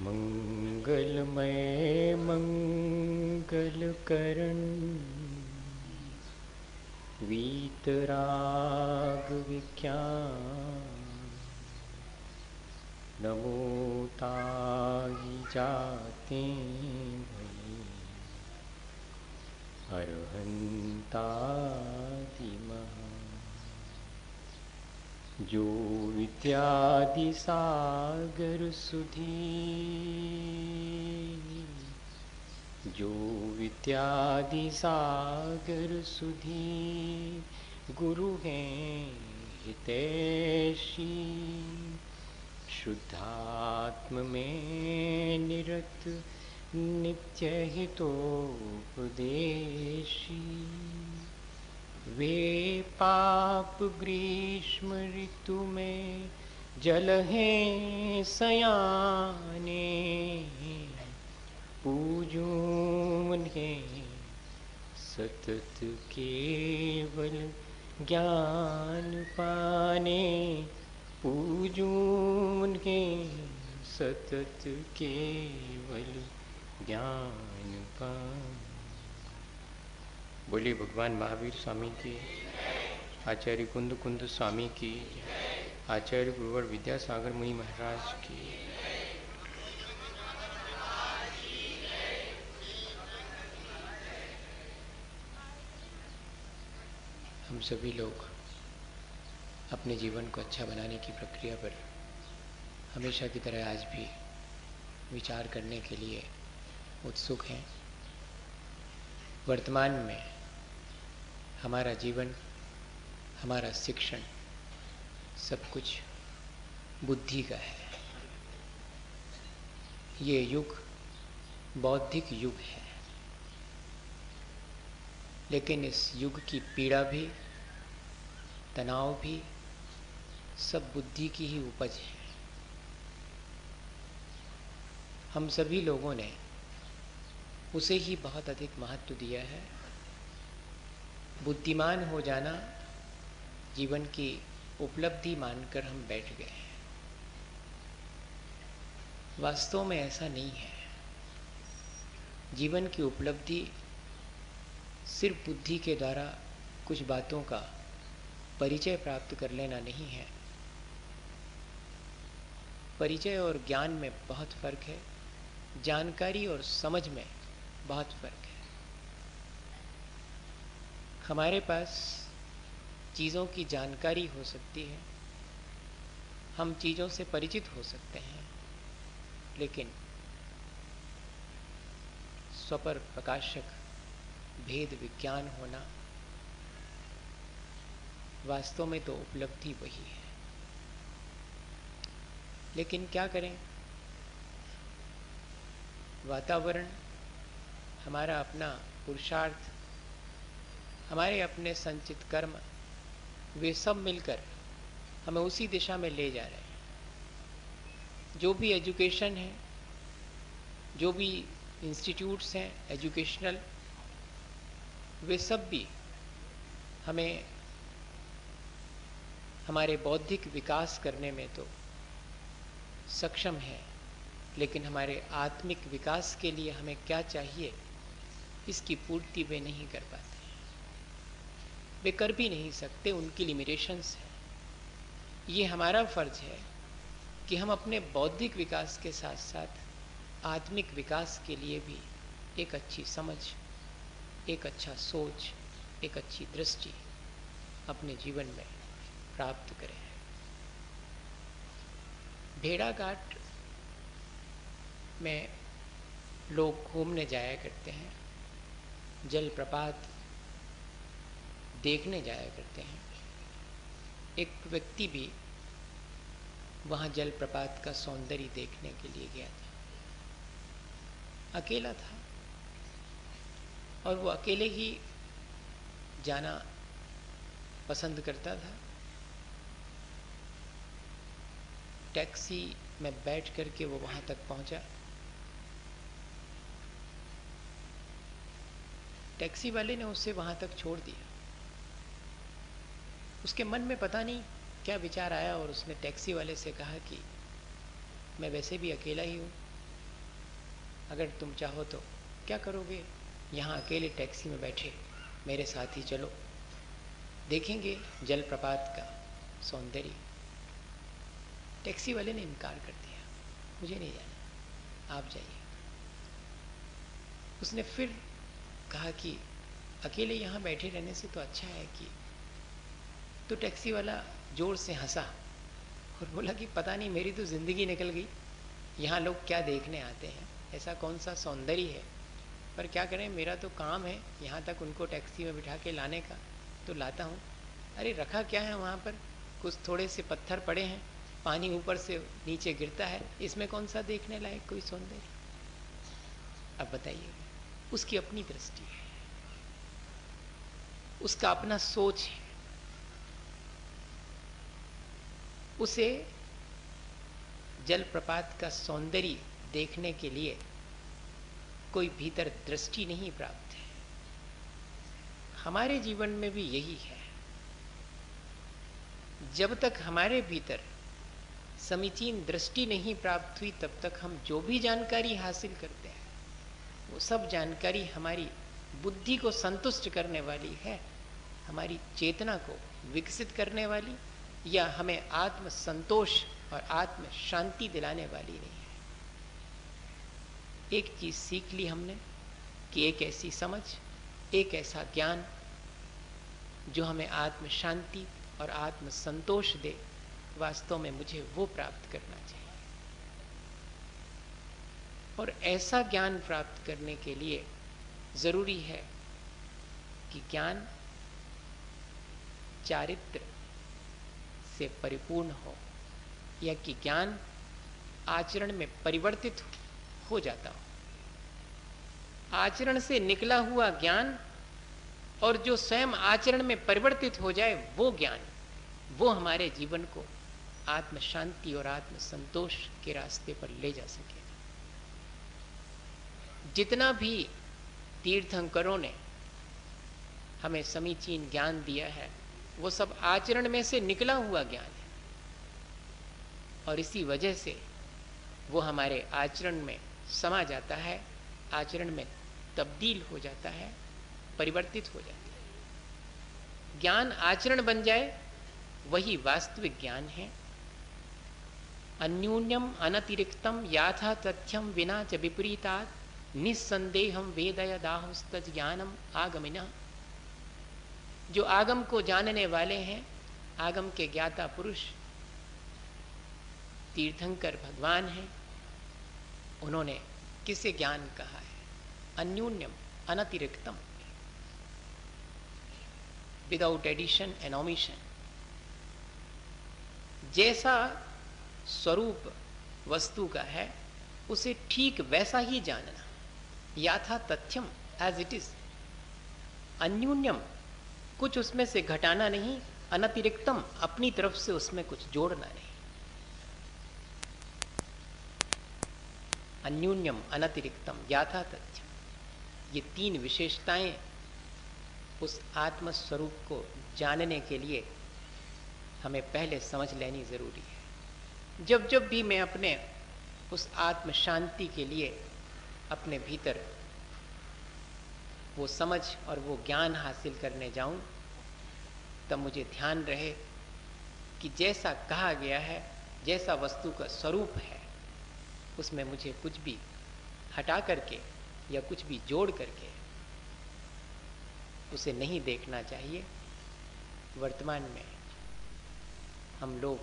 मंगलमय मंगलकरण वीतराग विज्ञान नमो ताहि जाते भई अरहंतादिमः जो विद्यादि सागर सुधी जो विद्यादि सागर सुधी गुरु हैं हितैषी शुद्धात्म में निरत नित्य हितोपदेशी वे पाप ग्रीष्म ऋतु में जल हैं सयाने पूजूं उन्हें सतत केवल ज्ञान पाने पूजूं उन्हें सतत केवल ज्ञान पाने। बोलिए भगवान महावीर स्वामी की, आचार्य कुंद कुंद स्वामी की, आचार्य गुरुवर विद्यासागर मुनि महाराज की। हम सभी लोग अपने जीवन को अच्छा बनाने की प्रक्रिया पर हमेशा की तरह आज भी विचार करने के लिए उत्सुक हैं। वर्तमान में हमारा जीवन, हमारा शिक्षण सब कुछ बुद्धि का है। ये युग बौद्धिक युग है, लेकिन इस युग की पीड़ा भी, तनाव भी सब बुद्धि की ही उपज है। हम सभी लोगों ने उसे ही बहुत अधिक महत्व दिया है। बुद्धिमान हो जाना जीवन की उपलब्धि मानकर हम बैठ गए हैं। वास्तव में ऐसा नहीं है। जीवन की उपलब्धि सिर्फ बुद्धि के द्वारा कुछ बातों का परिचय प्राप्त कर लेना नहीं है। परिचय और ज्ञान में बहुत फर्क है, जानकारी और समझ में बहुत फर्क है। हमारे पास चीज़ों की जानकारी हो सकती है, हम चीज़ों से परिचित हो सकते हैं, लेकिन स्वपर प्रकाशक भेद विज्ञान होना, वास्तव में तो उपलब्धि वही है। लेकिन क्या करें, वातावरण, हमारा अपना पुरुषार्थ, हमारे अपने संचित कर्म, वे सब मिलकर हमें उसी दिशा में ले जा रहे हैं। जो भी एजुकेशन है, जो भी इंस्टीट्यूट्स हैं एजुकेशनल, वे सब भी हमें हमारे बौद्धिक विकास करने में तो सक्षम है, लेकिन हमारे आत्मिक विकास के लिए हमें क्या चाहिए, इसकी पूर्ति वे नहीं कर पाते। वे कर भी नहीं सकते, उनकी लिमिटेशंस हैं। ये हमारा फर्ज है कि हम अपने बौद्धिक विकास के साथ साथ आत्मिक विकास के लिए भी एक अच्छी समझ, एक अच्छा सोच, एक अच्छी दृष्टि अपने जीवन में प्राप्त करें। भेड़ाघाट में लोग घूमने जाया करते हैं, जलप्रपात देखने जाया करते हैं। एक व्यक्ति भी वहाँ जलप्रपात का सौंदर्य देखने के लिए गया था। अकेला था और वो अकेले ही जाना पसंद करता था। टैक्सी में बैठ करके वो वहाँ तक पहुँचा। टैक्सी वाले ने उसे वहाँ तक छोड़ दिया। उसके मन में पता नहीं क्या विचार आया और उसने टैक्सी वाले से कहा कि मैं वैसे भी अकेला ही हूँ, अगर तुम चाहो तो क्या करोगे, यहाँ अकेले टैक्सी में बैठे मेरे साथ ही चलो, देखेंगे जलप्रपात का सौंदर्य। टैक्सी वाले ने इनकार कर दिया, मुझे नहीं जाना, आप जाइए। उसने फिर कहा कि अकेले यहाँ बैठे रहने से तो अच्छा है कि, तो टैक्सी वाला जोर से हंसा और बोला कि पता नहीं मेरी तो ज़िंदगी निकल गई, यहाँ लोग क्या देखने आते हैं, ऐसा कौन सा सौंदर्य है, पर क्या करें, मेरा तो काम है यहाँ तक उनको टैक्सी में बिठा के लाने का, तो लाता हूँ। अरे रखा क्या है वहाँ पर, कुछ थोड़े से पत्थर पड़े हैं, पानी ऊपर से नीचे गिरता है, इसमें कौन सा देखने लायक कोई सौंदर्य। अब बताइए, उसकी अपनी दृष्टि है, उसका अपना सोच है, उसे जलप्रपात का सौंदर्य देखने के लिए कोई भीतर दृष्टि नहीं प्राप्त है। हमारे जीवन में भी यही है, जब तक हमारे भीतर समीचीन दृष्टि नहीं प्राप्त हुई तब तक हम जो भी जानकारी हासिल करते हैं वो सब जानकारी हमारी बुद्धि को संतुष्ट करने वाली है, हमारी चेतना को विकसित करने वाली, या हमें आत्म संतोष और आत्म शांति दिलाने वाली नहीं है। एक चीज सीख ली हमने कि एक ऐसी समझ, एक ऐसा ज्ञान जो हमें आत्म शांति और आत्म संतोष दे, वास्तव में मुझे वो प्राप्त करना चाहिए। और ऐसा ज्ञान प्राप्त करने के लिए जरूरी है कि ज्ञान चारित्र से परिपूर्ण हो, या कि ज्ञान आचरण में परिवर्तित हो जाता हो। आचरण से निकला हुआ ज्ञान और जो स्वयं आचरण में परिवर्तित हो जाए वो ज्ञान, वो हमारे जीवन को आत्म शांति और आत्म संतोष के रास्ते पर ले जा सकेगा। जितना भी तीर्थंकरों ने हमें समीचीन ज्ञान दिया है वो सब आचरण में से निकला हुआ ज्ञान है, और इसी वजह से वो हमारे आचरण में समा जाता है, आचरण में तब्दील हो जाता है, परिवर्तित हो जाता है। ज्ञान आचरण बन जाए वही वास्तविक ज्ञान है। अन्यून्यम अनतिरिक्तम याथा तथ्यम विना च विपरीतात् निस्संदेहम वेदयदाहुस्तज ज्ञानम आगमिनः। जो आगम को जानने वाले हैं, आगम के ज्ञाता पुरुष तीर्थंकर भगवान हैं, उन्होंने किसे ज्ञान कहा है? अन्यून्यम अनतिरिक्तम, विदाउट एडिशन एंड ओमिशन। जैसा स्वरूप वस्तु का है उसे ठीक वैसा ही जानना, याथा तथ्यम एज इट इज। अन्यून्यम, कुछ उसमें से घटाना नहीं, अनतिरिक्तम, अपनी तरफ से उसमें कुछ जोड़ना नहीं। अन्यून्यम अनतिरिक्तम याथा तथ्यम, ये तीन विशेषताएं उस आत्म स्वरूप को जानने के लिए हमें पहले समझ लेनी जरूरी है। जब जब भी मैं अपने उस आत्म शांति के लिए अपने भीतर वो समझ और वो ज्ञान हासिल करने जाऊं, तब मुझे ध्यान रहे कि जैसा कहा गया है, जैसा वस्तु का स्वरूप है, उसमें मुझे कुछ भी हटा करके या कुछ भी जोड़ करके उसे नहीं देखना चाहिए। वर्तमान में हम लोग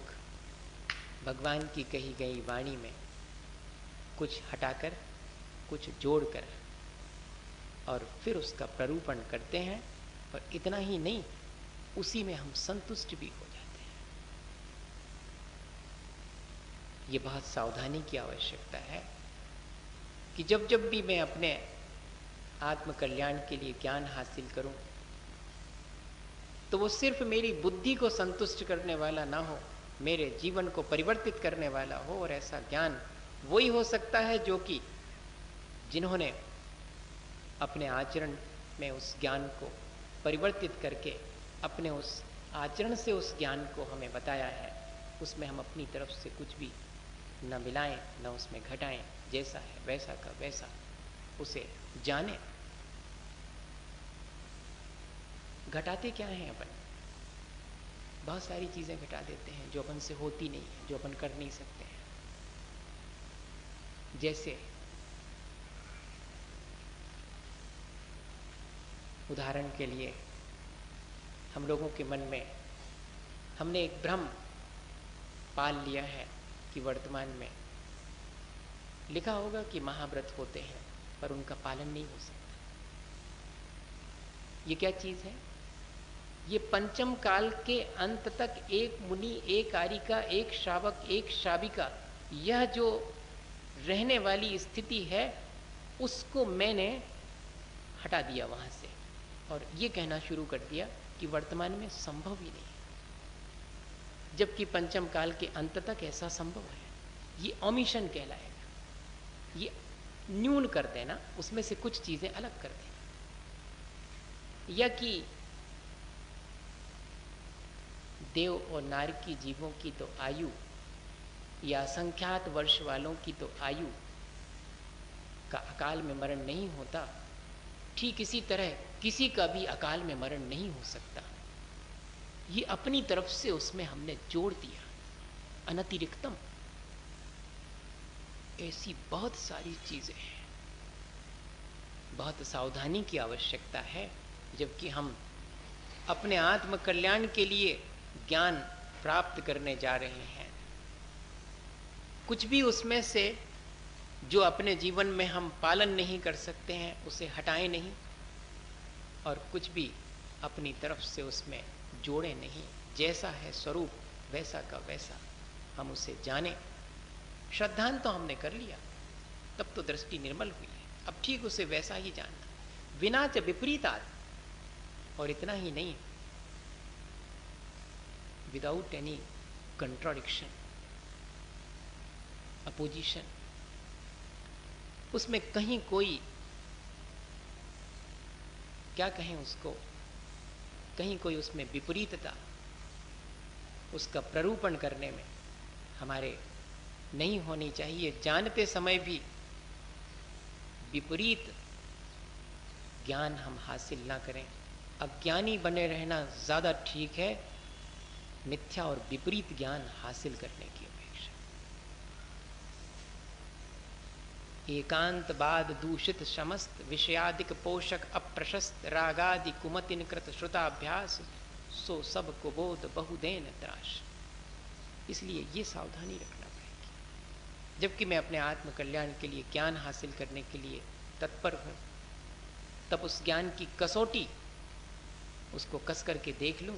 भगवान की कही गई वाणी में कुछ हटाकर, कुछ जोड़कर और फिर उसका प्ररूपण करते हैं, और इतना ही नहीं, उसी में हम संतुष्ट भी हो जाते हैं। ये बहुत सावधानी की आवश्यकता है कि जब जब भी मैं अपने आत्म कल्याण के लिए ज्ञान हासिल करूं तो वो सिर्फ मेरी बुद्धि को संतुष्ट करने वाला ना हो, मेरे जीवन को परिवर्तित करने वाला हो। और ऐसा ज्ञान वही हो सकता है जो कि जिन्होंने अपने आचरण में उस ज्ञान को परिवर्तित करके अपने उस आचरण से उस ज्ञान को हमें बताया है, उसमें हम अपनी तरफ से कुछ भी न मिलाएं न उसमें घटाएं, जैसा है वैसा का वैसा उसे जाने। घटाते क्या हैं अपन? बहुत सारी चीजें घटा देते हैं जो अपन से होती नहीं है, जो अपन कर नहीं सकते हैं। जैसे उदाहरण के लिए हम लोगों के मन में हमने एक भ्रम पाल लिया है कि वर्तमान में लिखा होगा कि महाव्रत होते हैं पर उनका पालन नहीं हो सकता। ये क्या चीज है? ये पंचम काल के अंत तक एक मुनि, एक आरिका, एक श्रावक, एक श्राविका, यह जो रहने वाली स्थिति है उसको मैंने हटा दिया वहां से और ये कहना शुरू कर दिया कि वर्तमान में संभव ही नहीं, जबकि पंचम काल के अंत तक ऐसा संभव है। ये ओमिशन कहलाएगा, ये न्यून कर देना, उसमें से कुछ चीजें अलग कर देना। या कि देव और नारकी जीवों की तो आयु या असंख्यात वर्ष वालों की तो आयु का अकाल में मरण नहीं होता, ठीक इसी तरह किसी का भी अकाल में मरण नहीं हो सकता। ये अपनी तरफ से उसमें हमने जोड़ दिया अनतिरिक्तम। ऐसी बहुत सारी चीजें हैं, बहुत सावधानी की आवश्यकता है। जबकि हम अपने आत्म कल्याण के लिए ज्ञान प्राप्त करने जा रहे हैं, कुछ भी उसमें से जो अपने जीवन में हम पालन नहीं कर सकते हैं उसे हटाएं नहीं, और कुछ भी अपनी तरफ से उसमें जोड़े नहीं। जैसा है स्वरूप वैसा का वैसा हम उसे जाने। श्रद्धान तो हमने कर लिया, तब तो दृष्टि निर्मल हुई है, अब ठीक उसे वैसा ही जानना, विना च विपरीतात्। और इतना ही नहीं, विदाउट एनी कंट्राडिक्शन, अपोजिशन, उसमें कहीं कोई क्या कहें उसको, कहीं कोई उसमें विपरीतता उसका प्ररूपण करने में हमारे नहीं होनी चाहिए। जानते समय भी विपरीत ज्ञान हम हासिल ना करें। अज्ञानी बने रहना ज्यादा ठीक है मिथ्या और विपरीत ज्ञान हासिल करने की अपेक्षा। एकांतवाद दूषित समस्त विषयादिक पोषक अप्रशस्त रागादि कुमतिन कृत श्रुताभ्यास सो सब को बोध बहुदेन त्रास। इसलिए ये सावधानी रखना पड़ेगी। जबकि मैं अपने आत्म कल्याण के लिए ज्ञान हासिल करने के लिए तत्पर हूं, तब उस ज्ञान की कसौटी उसको कस करके देख लूं,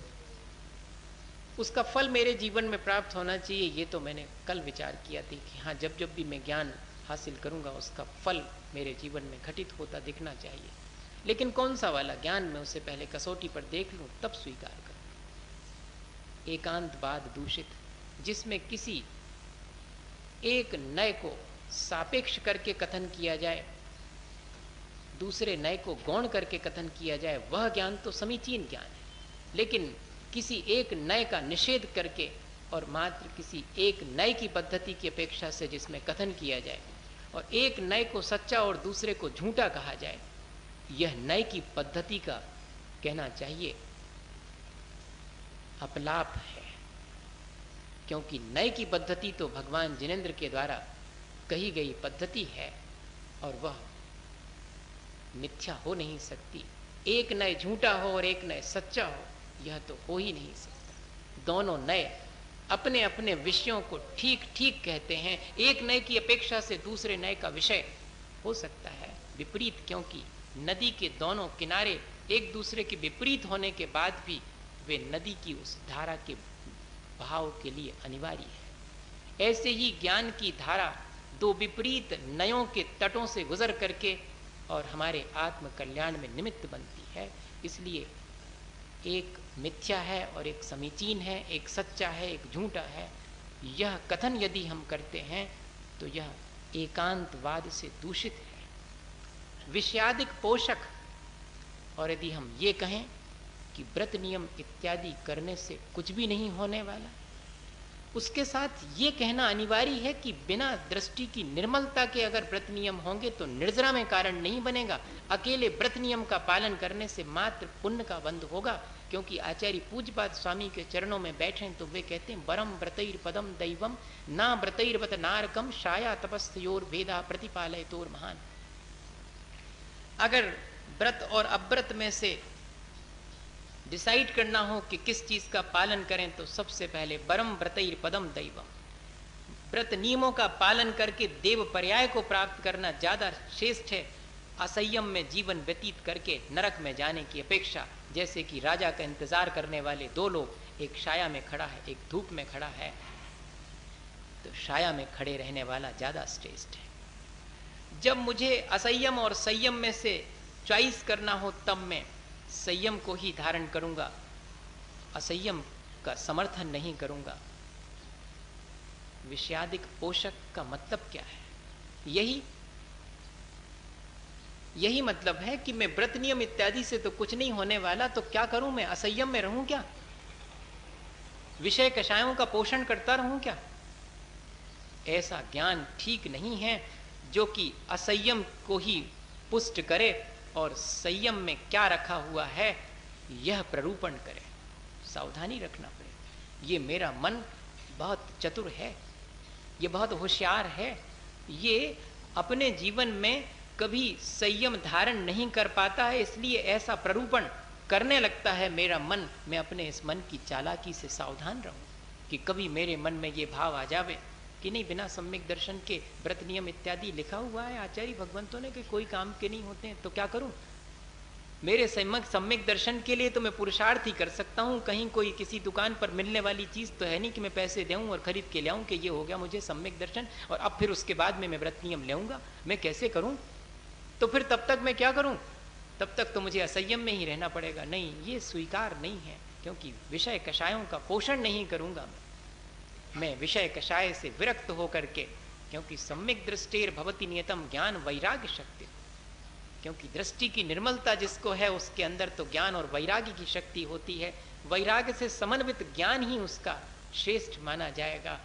उसका फल मेरे जीवन में प्राप्त होना चाहिए। ये तो मैंने कल विचार किया थी कि हाँ, जब जब भी मैं ज्ञान हासिल करूंगा उसका फल मेरे जीवन में घटित होता दिखना चाहिए। लेकिन कौन सा वाला ज्ञान, मैं उससे पहले कसौटी पर देख लूं तब स्वीकार करूं। एकांतवाद दूषित, जिसमें किसी एक नए को सापेक्ष करके कथन किया जाए, दूसरे नए को गौण करके कथन किया जाए, वह ज्ञान तो समीचीन ज्ञान है। लेकिन किसी एक नए का निषेध करके और मात्र किसी एक नए की पद्धति की अपेक्षा से जिसमें कथन किया जाए और एक नए को सच्चा और दूसरे को झूठा कहा जाए, यह नए की पद्धति का कहना चाहिए अपलाप है। क्योंकि नए की पद्धति तो भगवान जिनेंद्र के द्वारा कही गई पद्धति है और वह मिथ्या हो नहीं सकती। एक नए झूठा हो और एक नए सच्चा हो, यह तो हो ही नहीं सकता। दोनों नए अपने अपने विषयों को ठीक ठीक कहते हैं। एक नए की अपेक्षा से दूसरे नए का विषय हो सकता है विपरीत, क्योंकि नदी के दोनों किनारे एक दूसरे के विपरीत होने के बाद भी वे नदी की उस धारा के भाव के लिए अनिवार्य है। ऐसे ही ज्ञान की धारा दो विपरीत नयों के तटों से गुजर करके और हमारे आत्म कल्याण में निमित्त बनती है। इसलिए एक मिथ्या है और एक समीचीन है, एक सच्चा है एक झूठा है, यह कथन यदि हम करते हैं तो यह एकांतवाद से दूषित है, विषयादिक पोषक। और यदि हम ये कहें कि व्रत नियम इत्यादि करने से कुछ भी नहीं होने वाला, उसके साथ ये कहना अनिवार्य है कि बिना दृष्टि की निर्मलता के अगर व्रत नियम होंगे तो निर्जरा में कारण नहीं बनेगा। अकेले व्रत नियम का पालन करने से मात्र पुण्य का बंध होगा। क्योंकि आचार्य पूज्यपाद स्वामी के चरणों में बैठे तो वे कहते हैं, बरम व्रतैर पदम दैवम ना व्रतैर्वत नारकम शाया तपस्योर भेदा प्रतिपालयतोर महान। अगर व्रत और अव्रत में से डिसाइड करना हो कि किस चीज का पालन करें तो सबसे पहले बरम व्रतैर पदम दैवम, व्रत नियमों का पालन करके देव पर्याय को प्राप्त करना ज्यादा श्रेष्ठ है असंयम में जीवन व्यतीत करके नरक में जाने की अपेक्षा। जैसे कि राजा का इंतजार करने वाले दो लोग, एक छाया में खड़ा है एक धूप में खड़ा है, तो छाया में खड़े रहने वाला ज्यादा श्रेष्ठ है। जब मुझे असंयम और संयम में से चॉइस करना हो तब मैं संयम को ही धारण करूंगा, असंयम का समर्थन नहीं करूंगा। विषयादिक पोषक का मतलब क्या है? यही मतलब है कि मैं व्रत नियम इत्यादि से तो कुछ नहीं होने वाला, तो क्या करूं? मैं असंयम में रहूं क्या? विषय कषायों का पोषण करता रहूं क्या? ऐसा ज्ञान ठीक नहीं है जो कि असंयम को ही पुष्ट करे और संयम में क्या रखा हुआ है यह प्ररूपण करे। सावधानी रखना पड़ेगा। ये मेरा मन बहुत चतुर है, ये बहुत होशियार है, ये अपने जीवन में कभी संयम धारण नहीं कर पाता है, इसलिए ऐसा प्ररूपण करने लगता है मेरा मन। मैं अपने इस मन की चालाकी से सावधान रहूं कि कभी मेरे मन में ये भाव आ जावे कि नहीं, बिना सम्यक दर्शन के व्रत नियम इत्यादि लिखा हुआ है आचार्य भगवंतों ने कि कोई काम के नहीं होते हैं, तो क्या करूं? मेरे सम्यक दर्शन के लिए तो मैं पुरुषार्थ ही कर सकता हूं। कहीं कोई किसी दुकान पर मिलने वाली चीज तो है नहीं कि मैं पैसे दूं और खरीद के लाऊं कि ये हो गया मुझे सम्यक दर्शन और अब फिर उसके बाद में मैं व्रत नियम लेऊंगा। मैं कैसे करूं? तो फिर तब तक मैं क्या करूं? तब तक तो मुझे असंयम में ही रहना पड़ेगा। नहीं, ये स्वीकार नहीं है, क्योंकि विषय कषायों का पोषण नहीं करूंगा मैं विषय कषाय से विरक्त होकर के, क्योंकि सम्यक दृष्टेर भवति नियतम ज्ञान वैराग्य शक्ति। क्योंकि दृष्टि की निर्मलता जिसको है उसके अंदर तो ज्ञान और वैराग्य की शक्ति होती है। वैराग्य से समन्वित ज्ञान ही उसका श्रेष्ठ माना जाएगा।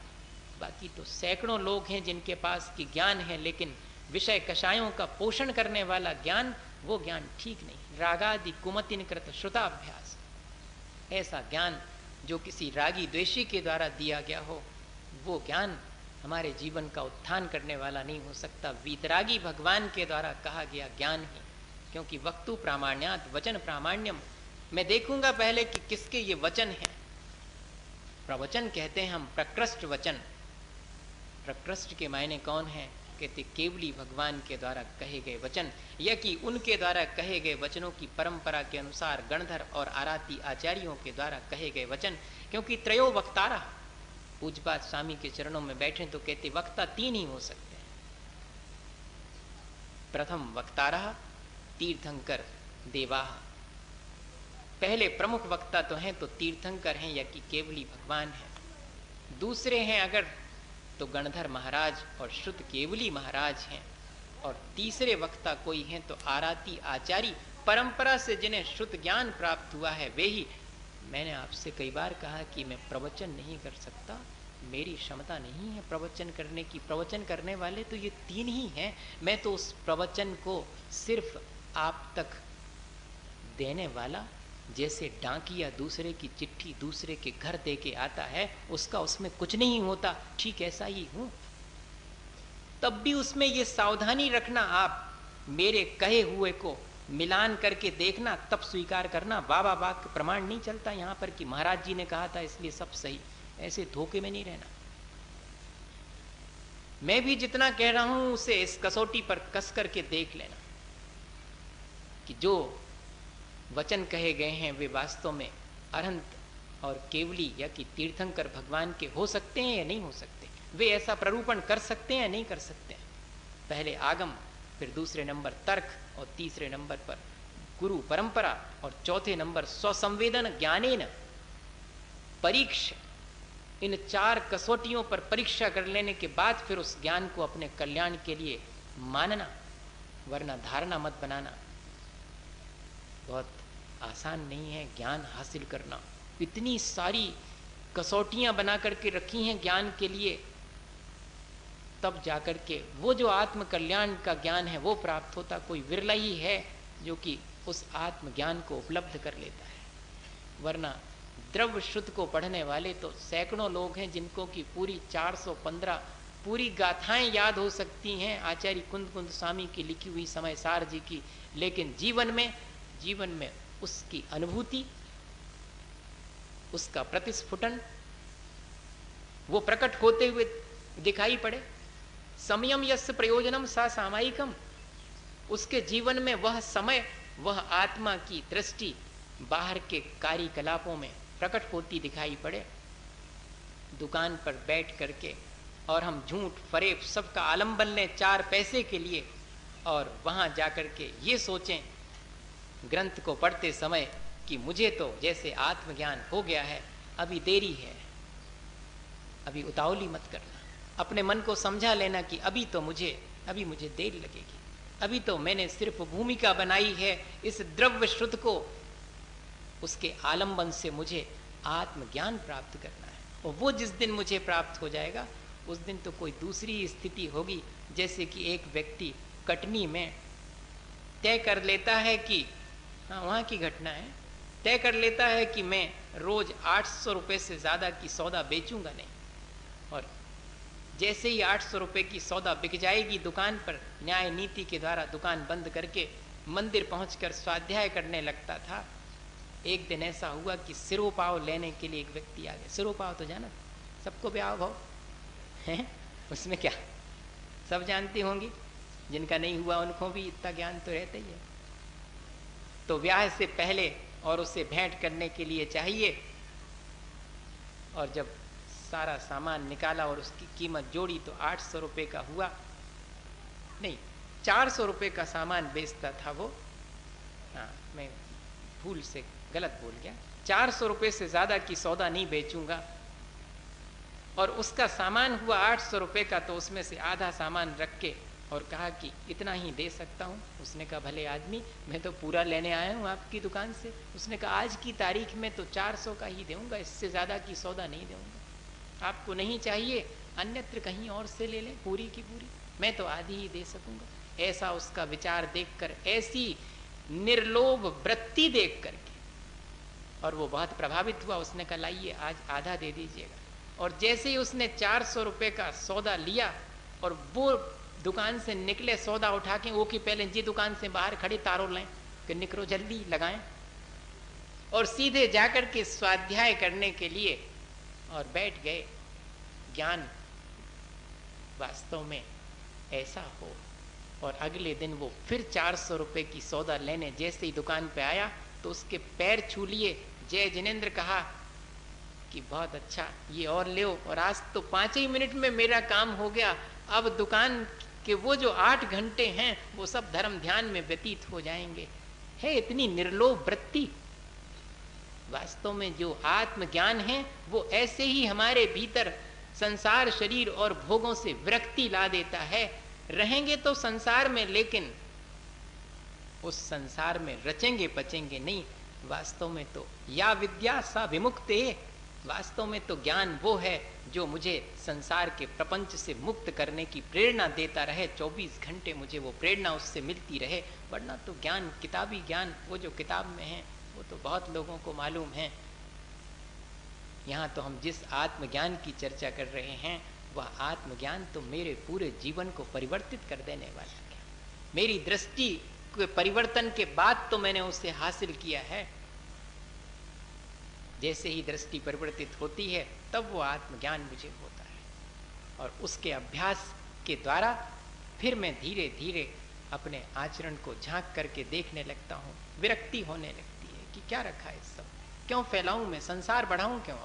बाकी तो सैकड़ों लोग हैं जिनके पास की ज्ञान है, लेकिन विषय कषायों का पोषण करने वाला ज्ञान, वो ज्ञान ठीक नहीं। रागादि कुमतिन कृत श्रुताभ्यास, ऐसा ज्ञान जो किसी रागी द्वेषी के द्वारा दिया गया हो, वो ज्ञान हमारे जीवन का उत्थान करने वाला नहीं हो सकता। वीतरागी भगवान के द्वारा कहा गया ज्ञान ही, क्योंकि वक्तु प्रामाण्यात वचन प्रामाण्यम। मैं देखूंगा पहले कि किसके ये वचन है। प्रवचन कहते हैं हम प्रकृष्ट वचन। प्रकृष्ट के मायने कौन है? कहते केवली भगवान के द्वारा कहे गए वचन, या कि उनके द्वारा कहे गए वचनों की परंपरा के अनुसार गणधर और आराती आचार्यों के द्वारा कहे गए वचन। क्योंकि त्रयो वक्तारा, पूज्यपाद स्वामी के चरणों में बैठे तो कहते वक्ता तीन ही हो सकते हैं। प्रथम वक्तारा तीर्थंकर देवाह, पहले प्रमुख वक्ता तो हैं तो तीर्थंकर हैं या कि केवली भगवान है। दूसरे हैं अगर तो गणधर महाराज और श्रुत केवली महाराज हैं। और तीसरे वक्ता कोई हैं तो आराती आचार्य, परंपरा से जिन्हें श्रुत ज्ञान प्राप्त हुआ है वे ही। मैंने आपसे कई बार कहा कि मैं प्रवचन नहीं कर सकता, मेरी क्षमता नहीं है प्रवचन करने की। प्रवचन करने वाले तो ये तीन ही हैं। मैं तो उस प्रवचन को सिर्फ आप तक देने वाला, जैसे डाकिया दूसरे की चिट्ठी दूसरे के घर दे के आता है, उसका उसमें कुछ नहीं होता, ठीक ऐसा ही हूं। तब भी उसमें ये सावधानी रखना, आप मेरे कहे हुए को मिलान करके देखना, तब स्वीकार करना। बाबा वाक्य प्रमाण नहीं चलता यहाँ पर कि महाराज जी ने कहा था इसलिए सब सही, ऐसे धोखे में नहीं रहना। मैं भी जितना कह रहा हूं उसे इस कसौटी पर कस करके देख लेना कि जो वचन कहे गए हैं वे वास्तव में अरहंत और केवली या कि तीर्थंकर भगवान के हो सकते हैं या नहीं हो सकते। वे ऐसा प्ररूपण कर सकते हैं या नहीं कर सकते हैं। पहले आगम, फिर दूसरे नंबर तर्क और तीसरे नंबर पर गुरु परंपरा और चौथे नंबर स्वसंवेदन ज्ञानेन परीक्षा। इन चार कसौटियों पर परीक्षा कर लेने के बाद फिर उस ज्ञान को अपने कल्याण के लिए मानना, वरना धारणा मत बनाना। बहुत आसान नहीं है ज्ञान हासिल करना। इतनी सारी कसौटियां बना करके रखी हैं ज्ञान के लिए, तब जाकर के वो जो आत्म कल्याण का ज्ञान है वो प्राप्त होता। कोई विरला ही है जो कि उस आत्म ज्ञान को उपलब्ध कर लेता है, वरना द्रव्य शुद्ध को पढ़ने वाले तो सैकड़ों लोग हैं जिनको की पूरी 415 पूरी गाथाएं याद हो सकती हैं आचार्य कुंद कुंद स्वामी की लिखी हुई समय सार जी की, लेकिन जीवन में उसकी अनुभूति, उसका प्रतिस्फुटन वो प्रकट होते हुए दिखाई पड़े। समयम यस्य प्रयोजनम सा सामायिकम, उसके जीवन में वह समय, वह आत्मा की दृष्टि बाहर के कार्यकलापों में प्रकट होती दिखाई पड़े। दुकान पर बैठ करके और हम झूठ फरेब सबका आलंबन लें 4 पैसे के लिए, और वहां जाकर के ये सोचें ग्रंथ को पढ़ते समय कि मुझे तो जैसे आत्मज्ञान हो गया है, अभी देरी है, अभी उतावली मत करना, अपने मन को समझा लेना कि अभी मुझे देर लगेगी, अभी तो मैंने सिर्फ भूमिका बनाई है इस द्रव्य श्रुत को, उसके आलंबन से मुझे आत्मज्ञान प्राप्त करना है। और वो जिस दिन मुझे प्राप्त हो जाएगा उस दिन तो कोई दूसरी स्थिति होगी। जैसे कि एक व्यक्ति कटनी में तय कर लेता है कि वहाँ की घटना है, तय कर लेता है कि मैं रोज 800 रुपये से ज़्यादा की सौदा बेचूंगा नहीं, और जैसे ही 800 रुपये की सौदा बिक जाएगी दुकान पर, न्याय नीति के द्वारा दुकान बंद करके मंदिर पहुंचकर स्वाध्याय करने लगता था। एक दिन ऐसा हुआ कि सिरोपाव लेने के लिए एक व्यक्ति आ गया। सिरोपाव तो जाना सबको ब्याह भाव है, उसमें क्या सब जानती होंगी, जिनका नहीं हुआ उनको भी इतना ज्ञान तो रहता ही है। तो ब्याह से पहले और उससे भेंट करने के लिए चाहिए, और जब सारा सामान निकाला और उसकी कीमत जोड़ी तो 800 रुपये का हुआ, नहीं 400 रुपये का सामान बेचता था वो, हाँ मैं भूल से गलत बोल गया, 400 रुपये से ज़्यादा की सौदा नहीं बेचूंगा, और उसका सामान हुआ 800 रुपये का, तो उसमें से आधा सामान रख के और कहा कि इतना ही दे सकता हूँ। उसने कहा भले आदमी, मैं तो पूरा लेने आया हूँ आपकी दुकान से। उसने कहा आज की तारीख में तो 400 का ही दूंगा, इससे ज़्यादा की सौदा नहीं दूंगा, आपको नहीं चाहिए अन्यत्र कहीं और से ले लें पूरी की पूरी, मैं तो आधी ही दे सकूंगा। ऐसा उसका विचार देखकर, ऐसी निर्लोभ वृत्ति देख करके, और वो बहुत प्रभावित हुआ। उसने कहा लाइए आज आधा दे दीजिएगा, और जैसे ही उसने 400 रुपये का सौदा लिया और वो दुकान से निकले सौदा उठा के, वो कि पहले जी दुकान से बाहर खड़े तारों लें कि निकलो जल्दी लगाएं, और सीधे जाकर के स्वाध्याय करने के लिए और बैठ गए। ज्ञान वास्तव में ऐसा हो। और अगले दिन वो फिर 400 रुपये की सौदा लेने जैसे ही दुकान पे आया तो उसके पैर छू लिए, जय जिनेन्द्र कहा कि बहुत अच्छा ये और ले, और आज तो 5 ही मिनट में मेरा काम हो गया, अब दुकान के वो जो 8 घंटे हैं वो सब धर्म ध्यान में व्यतीत हो जाएंगे। है इतनी निर्लोभ वृत्ति। वास्तव में जो आत्मज्ञान है वो ऐसे ही हमारे भीतर संसार शरीर और भोगों से विरक्ति ला देता है। रहेंगे तो संसार में, लेकिन उस संसार में रचेंगे पचेंगे नहीं। वास्तव में तो या विद्या सा विमुक्ते, वास्तव में तो ज्ञान वो है जो मुझे संसार के प्रपंच से मुक्त करने की प्रेरणा देता रहे। 24 घंटे मुझे वो प्रेरणा उससे मिलती रहे। वरना तो ज्ञान, किताबी ज्ञान, वो जो किताब में है वो तो बहुत लोगों को मालूम है। यहाँ तो हम जिस आत्मज्ञान की चर्चा कर रहे हैं वह आत्मज्ञान तो मेरे पूरे जीवन को परिवर्तित कर देने वाला है। मेरी दृष्टि के परिवर्तन के बाद तो मैंने उसे हासिल किया है। जैसे ही दृष्टि परिवर्तित होती है तब वो आत्मज्ञान मुझे होता है, और उसके अभ्यास के द्वारा फिर मैं धीरे धीरे अपने आचरण को झांक करके देखने लगता हूँ। विरक्ति होने लगती है कि क्या रखा है सब, क्यों फैलाऊं मैं, संसार बढ़ाऊं क्यों।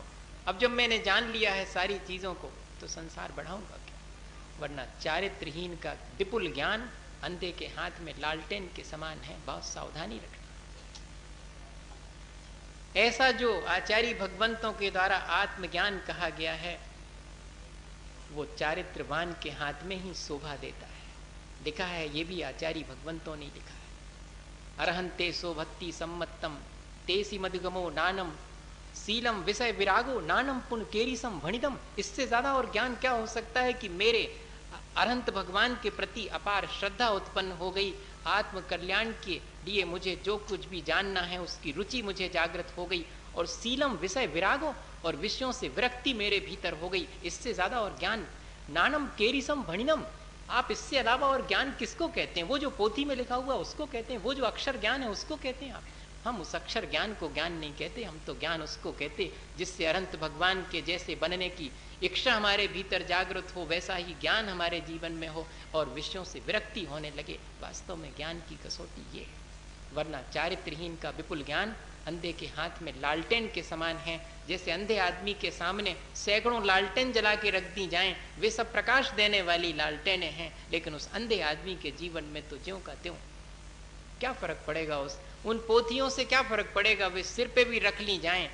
अब जब मैंने जान लिया है सारी चीज़ों को तो संसार बढ़ाऊंगा क्यों। वरना चारित्रहीन का विपुल ज्ञान अंधे के हाथ में लालटेन के समान है। बहुत सावधानी रखना। ऐसा जो आचार्य भगवंतों के द्वारा आत्मज्ञान कहा गया है वो चारित्रवान के हाथ में ही शोभा देता है। लिखा है, ये भी आचार्य भगवंतों ने लिखा है, अरहंते शोभत्ति सम्मतम तेसी मधुगमो नानम सीलम विषय विरागो नानम पुन केरीसम भणितम। इससे ज्यादा और ज्ञान क्या हो सकता है कि मेरे अनंत भगवान के प्रति अपार श्रद्धा उत्पन्न हो गई, आत्म कल्याण के लिए मुझे जो कुछ भी जानना है उसकी रुचि मुझे जागृत हो गई, और सीलम विषय विरागो, और विषयों से विरक्ति मेरे भीतर हो गई। इससे ज्यादा और ज्ञान, नानम केरीसम भणिनम, आप इससे अलावा और ज्ञान किसको कहते हैं? वो जो पोथी में लिखा हुआ उसको कहते हैं, वो जो अक्षर ज्ञान है उसको कहते हैं आप। हम उस अक्षर ज्ञान को ज्ञान नहीं कहते, हम तो ज्ञान उसको कहते जिससे अनंत भगवान के जैसे बनने की इच्छा हमारे भीतर जागृत हो, वैसा ही ज्ञान हमारे जीवन में हो और विषयों से विरक्ति होने लगे। वास्तव में ज्ञान की कसौटी ये है, वरना चारित्रहीन का विपुल ज्ञान अंधे के हाथ में लालटेन के समान है। जैसे अंधे आदमी के सामने सैकड़ों लालटेन जला के रख दी जाएं, वे सब प्रकाश देने वाली लालटेनें हैं, लेकिन उस अंधे आदमी के जीवन में तो ज्यों का त्यों। क्या फर्क पड़ेगा उन पोथियों से, क्या फर्क पड़ेगा? वे सिर पे भी रख ली जाएं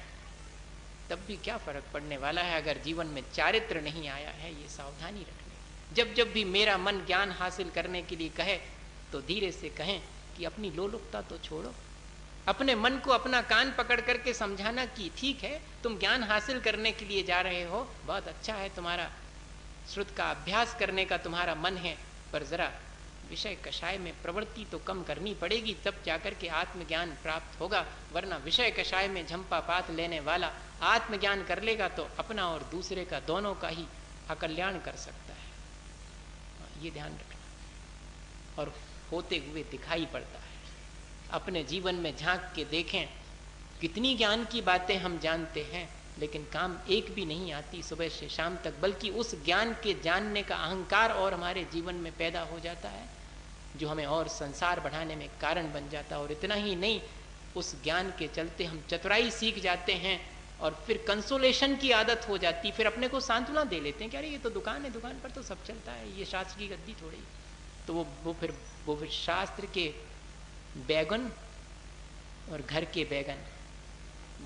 तब भी क्या फर्क पड़ने वाला है, अगर जीवन में चारित्र नहीं आया है। ये सावधानी रखने, जब जब भी मेरा मन ज्ञान हासिल करने के लिए कहे तो धीरे से कहें कि अपनी लोलुपता तो छोड़ो, अपने मन को अपना कान पकड़ करके समझाना कि ठीक है, तुम ज्ञान हासिल करने के लिए जा रहे हो, बहुत अच्छा है, तुम्हारा श्रुत का अभ्यास करने का तुम्हारा मन है, पर जरा विषय कषाय में प्रवृत्ति तो कम करनी पड़ेगी, तब जाकर के आत्मज्ञान प्राप्त होगा। वरना विषय कषाय में झंपा पात लेने वाला आत्मज्ञान कर लेगा तो अपना और दूसरे का, दोनों का ही अकल्याण कर सकता है। ये ध्यान रखना, और होते हुए दिखाई पड़ता है। अपने जीवन में झांक के देखें, कितनी ज्ञान की बातें हम जानते हैं, लेकिन काम एक भी नहीं आती सुबह से शाम तक, बल्कि उस ज्ञान के जानने का अहंकार और हमारे जीवन में पैदा हो जाता है, जो हमें और संसार बढ़ाने में कारण बन जाता है। और इतना ही नहीं, उस ज्ञान के चलते हम चतुराई सीख जाते हैं, और फिर कंसोलेशन की आदत हो जाती, फिर अपने को सांत्वना दे लेते हैं कि अरे ये तो दुकान है, दुकान पर तो सब चलता है, ये शास्त्र की गद्दी थोड़ी। तो वो फिर शास्त्र के बैगन और घर के बैगन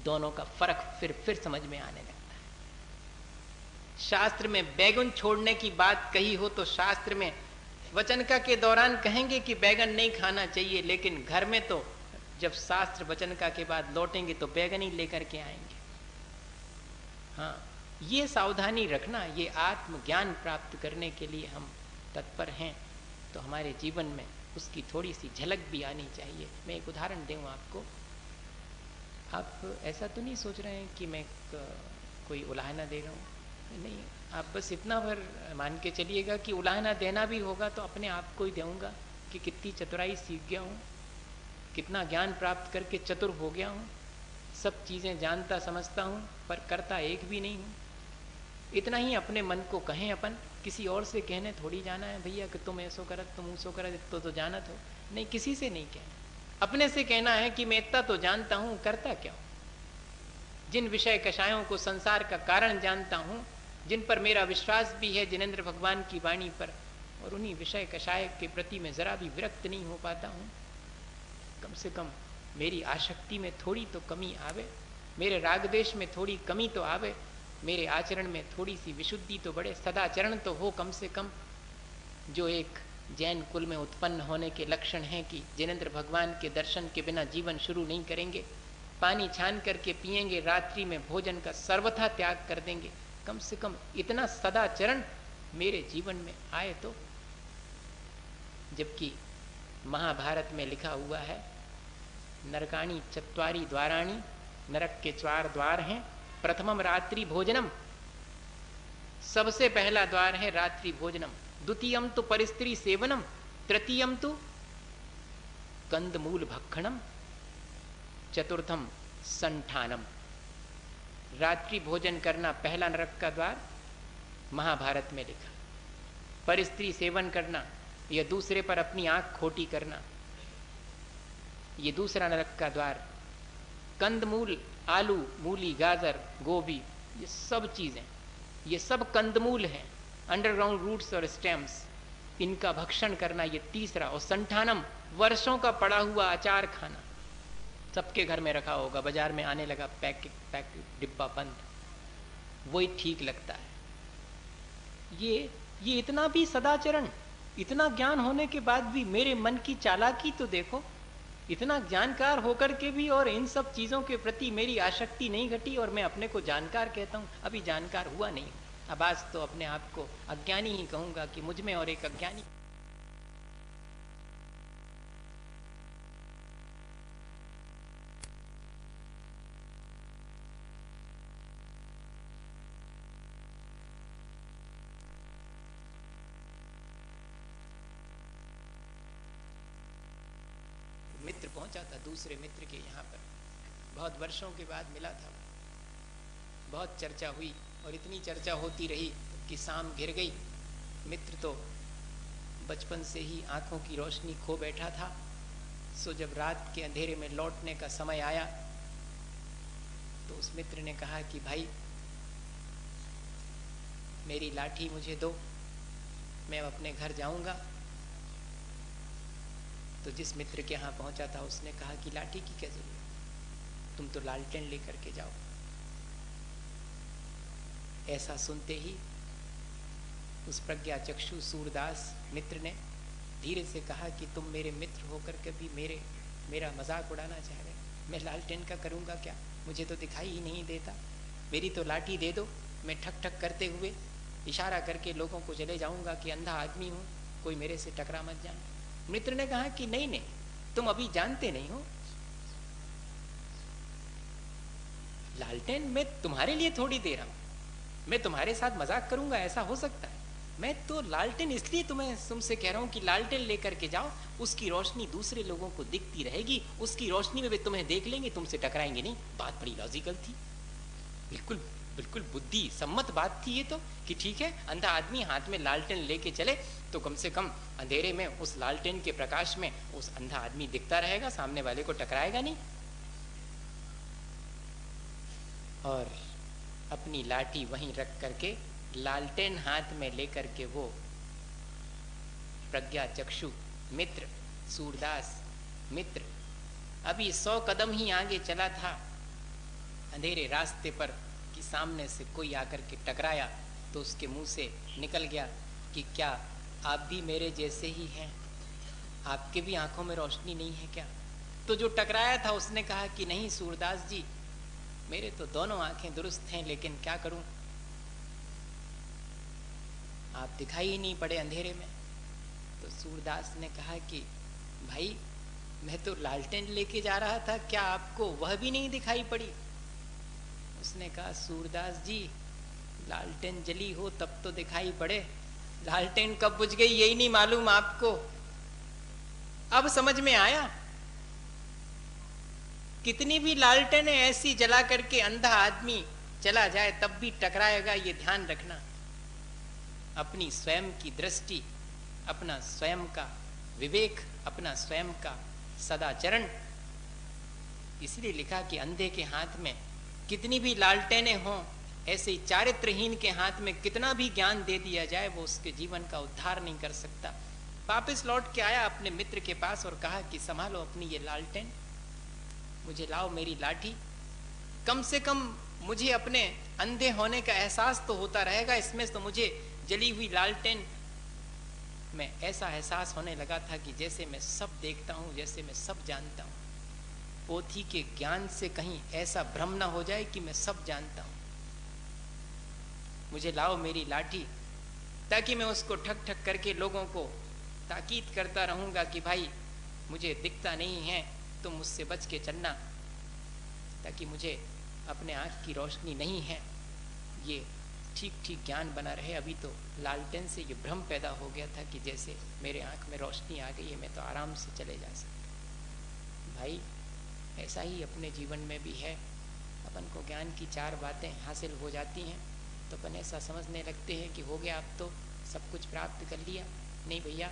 दोनों का फर्क फिर समझ में आने लगता है। शास्त्र में बैगन छोड़ने की बात कही हो तो शास्त्र में वचनका के दौरान कहेंगे कि बैगन नहीं खाना चाहिए, लेकिन घर में तो जब शास्त्र वचनका के बाद लौटेंगे तो बैगन ही लेकर के आएंगे। हाँ, ये सावधानी रखना, ये आत्मज्ञान प्राप्त करने के लिए हम तत्पर हैं, तो हमारे जीवन में उसकी थोड़ी सी झलक भी आनी चाहिए। मैं एक उदाहरण दूं आपको। आप ऐसा तो नहीं सोच रहे हैं कि मैं कोई उलाहना दे रहा हूँ, नहीं, आप बस इतना भर मान के चलिएगा कि उलाहना देना भी होगा तो अपने आप को ही दूंगा कि कितनी चतुराई सीख गया हूँ, कितना ज्ञान प्राप्त करके चतुर हो गया हूँ, सब चीज़ें जानता समझता हूँ पर करता एक भी नहीं हूँ। इतना ही अपने मन को कहें अपन, किसी और से कहने थोड़ी जाना है भैया कि तुम ऐसो करत, तुम उसो करत, तो जानत हो, नहीं, किसी से नहीं कहना, अपने से कहना है कि मैं इतना तो जानता हूँ, करता क्या हूँ। जिन विषय कषायों को संसार का कारण जानता हूँ, जिन पर मेरा विश्वास भी है जिनेंद्र भगवान की वाणी पर, और उन्हीं विषय कषाय के प्रति मैं जरा भी विरक्त नहीं हो पाता हूँ, कम से कम मेरी आसक्ति में थोड़ी तो कमी आवे, मेरे राग देश में थोड़ी कमी तो आवे, मेरे आचरण में थोड़ी सी विशुद्धि तो बढ़े, सदाचरण तो हो कम से कम, जो एक जैन कुल में उत्पन्न होने के लक्षण हैं कि जिनेंद्र भगवान के दर्शन के बिना जीवन शुरू नहीं करेंगे, पानी छान करके पिएंगे, रात्रि में भोजन का सर्वथा त्याग कर देंगे। कम से कम इतना सदाचरण मेरे जीवन में आए तो। जबकि महाभारत में लिखा हुआ है, नरकाणी चत्वारी द्वाराणी, नरक के 4 द्वार हैं, प्रथमम रात्रि भोजनम, सबसे पहला द्वार है रात्रि भोजनम, द्वितीयम तो परिस्त्री सेवनम, तृतीयम तो कंदमूल भक्षणम, चतुर्थम संठानम। रात्रि भोजन करना पहला नरक का द्वार, महाभारत में लिखा। परिस्त्री सेवन करना या दूसरे पर अपनी आंख खोटी करना, ये दूसरा नरक का द्वार। कंदमूल, आलू, मूली, गाजर, गोभी, ये सब चीजें, ये सब कंदमूल हैं, अंडरग्राउंड रूट्स और स्टेम्स, इनका भक्षण करना ये तीसरा। और संठानम, वर्षों का पड़ा हुआ अचार खाना, सबके घर में रखा होगा, बाजार में आने लगा पैक डिब्बा बंद, वही ठीक लगता है। ये इतना भी सदाचरण, इतना ज्ञान होने के बाद भी मेरे मन की चालाकी तो देखो, इतना जानकार होकर के भी और इन सब चीजों के प्रति मेरी आसक्ति नहीं घटी, और मैं अपने को जानकार कहता हूं, अभी जानकार हुआ नहीं। अब आज तो अपने आप को अज्ञानी ही कहूंगा कि मुझ में और एक अज्ञानी। मित्र पहुंचा था दूसरे मित्र के यहाँ पर, बहुत वर्षों के बाद मिला था। बहुत चर्चा हुई और इतनी चर्चा होती रही कि शाम घिर गई। मित्र तो बचपन से ही आंखों की रोशनी खो बैठा था। सो जब रात के अंधेरे में लौटने का समय आया तो उस मित्र ने कहा कि भाई मेरी लाठी मुझे दो, मैं अपने घर जाऊंगा। तो जिस मित्र के यहाँ पहुंचा था उसने कहा कि लाठी की क्या जरूरत, तुम तो लालटेन लेकर के जाओ। ऐसा सुनते ही उस प्रज्ञा चक्षु सूरदास मित्र ने धीरे से कहा कि तुम मेरे मित्र होकर के भी मेरा मजाक उड़ाना चाह रहे, मैं लालटेन का करूंगा क्या, मुझे तो दिखाई ही नहीं देता, मेरी तो लाठी दे दो, मैं ठक ठक करते हुए इशारा करके लोगों को चले जाऊंगा कि अंधा आदमी हूं, कोई मेरे से टकरा मत जाए। मित्र ने कहा कि नहीं नहीं, तुम अभी जानते नहीं हो, लालटेन मैं तुम्हारे लिए थोड़ी दे रहा हूं, मैं तुम्हारे साथ मजाक करूंगा ऐसा हो सकता है? मैं तो लालटेन इसलिए तुमसे कह रहा हूं कि लालटेन लेकर के जाओ, उसकी रोशनी दूसरे लोगों को दिखती रहेगी, उसकी रोशनी में वे तुम्हें देख लेंगे, तुमसे टकराएंगे नहीं। बात बड़ी लॉजिकल थी, बिल्कुल बिल्कुल बुद्धि सम्मत बात थी ये तो, कि ठीक है अंधा आदमी हाथ में लालटेन लेके चले तो कम से कम अंधेरे में उस लालटेन के प्रकाश में उस अंधा आदमी दिखता रहेगा, सामने वाले को टकराएगा नहीं। और अपनी लाठी वहीं रख करके लालटेन हाथ में लेकर के वो प्रज्ञा चक्षु मित्र सूरदास मित्र अभी 100 कदम ही आगे चला था अंधेरे रास्ते पर कि सामने से कोई आकर के टकराया तो उसके मुंह से निकल गया कि क्या आप भी मेरे जैसे ही हैं, आपके भी आंखों में रोशनी नहीं है क्या? तो जो टकराया था उसने कहा कि नहीं सूरदास जी, मेरे तो दोनों आंखें दुरुस्त हैं, लेकिन क्या करूं, आप दिखाई ही नहीं पड़े अंधेरे में। तो सूरदास ने कहा कि भाई मैं तो लालटेन लेके जा रहा था, क्या आपको वह भी नहीं दिखाई पड़ी? उसने कहा सूरदास जी, लालटेन जली हो तब तो दिखाई पड़े, लालटेन कब बुझ गई यही नहीं मालूम आपको। अब समझ में आया, कितनी भी लालटेन ऐसी जला करके अंधा आदमी चला जाए तब भी टकराएगा, ये ध्यान रखना। अपनी स्वयं की दृष्टि, अपना स्वयं का विवेक, अपना स्वयं का सदाचरण। इसलिए लिखा कि अंधे के हाथ में कितनी भी लालटेनें हों, ऐसे चारित्रहीन के हाथ में कितना भी ज्ञान दे दिया जाए वो उसके जीवन का उद्धार नहीं कर सकता। वापिस लौट के आया अपने मित्र के पास और कहा कि संभालो अपनी ये लालटेन, मुझे लाओ मेरी लाठी, कम से कम मुझे अपने अंधे होने का एहसास तो होता रहेगा, इसमें तो मुझे जली हुई लालटेन में ऐसा एहसास होने लगा था कि जैसे मैं सब देखता हूं, जैसे मैं सब जानता हूं। पोथी के ज्ञान से कहीं ऐसा भ्रम ना हो जाए कि मैं सब जानता हूं। मुझे लाओ मेरी लाठी, ताकि मैं उसको ठक ठक करके लोगों को ताकीद करता रहूंगा कि भाई मुझे दिखता नहीं है, तुम मुझसे बच के चलना, ताकि मुझे अपने आँख की रोशनी नहीं है ये ठीक ठीक ज्ञान बना रहे। अभी तो लालटेन से ये भ्रम पैदा हो गया था कि जैसे मेरे आँख में रोशनी आ गई है, मैं तो आराम से चले जा सकता। भाई ऐसा ही अपने जीवन में भी है, अपन को ज्ञान की 4 बातें हासिल हो जाती हैं तो अपन ऐसा समझने लगते हैं कि हो गया, अब तो सब कुछ प्राप्त कर लिया। नहीं भैया,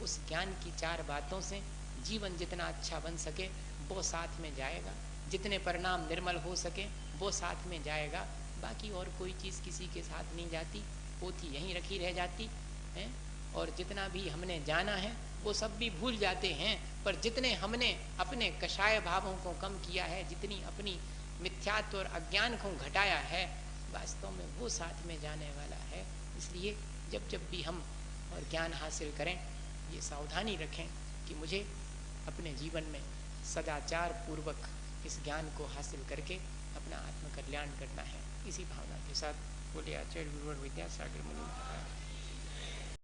उस ज्ञान की 4 बातों से जीवन जितना अच्छा बन सके वो साथ में जाएगा, जितने परिणाम निर्मल हो सके वो साथ में जाएगा, बाकी और कोई चीज़ किसी के साथ नहीं जाती, पोथी यहीं रखी रह जाती है। और जितना भी हमने जाना है वो सब भी भूल जाते हैं, पर जितने हमने अपने कषाय भावों को कम किया है, जितनी अपनी मिथ्यात्व और अज्ञान को घटाया है, वास्तव में वो साथ में जाने वाला है। इसलिए जब जब भी हम और ज्ञान हासिल करें ये सावधानी रखें कि मुझे अपने जीवन में सदाचार पूर्वक इस ज्ञान को हासिल करके अपना आत्म कल्याण करना है। इसी भावना के साथ बोले आचार्य गुरुवर विद्यासागर मुनि महाराज।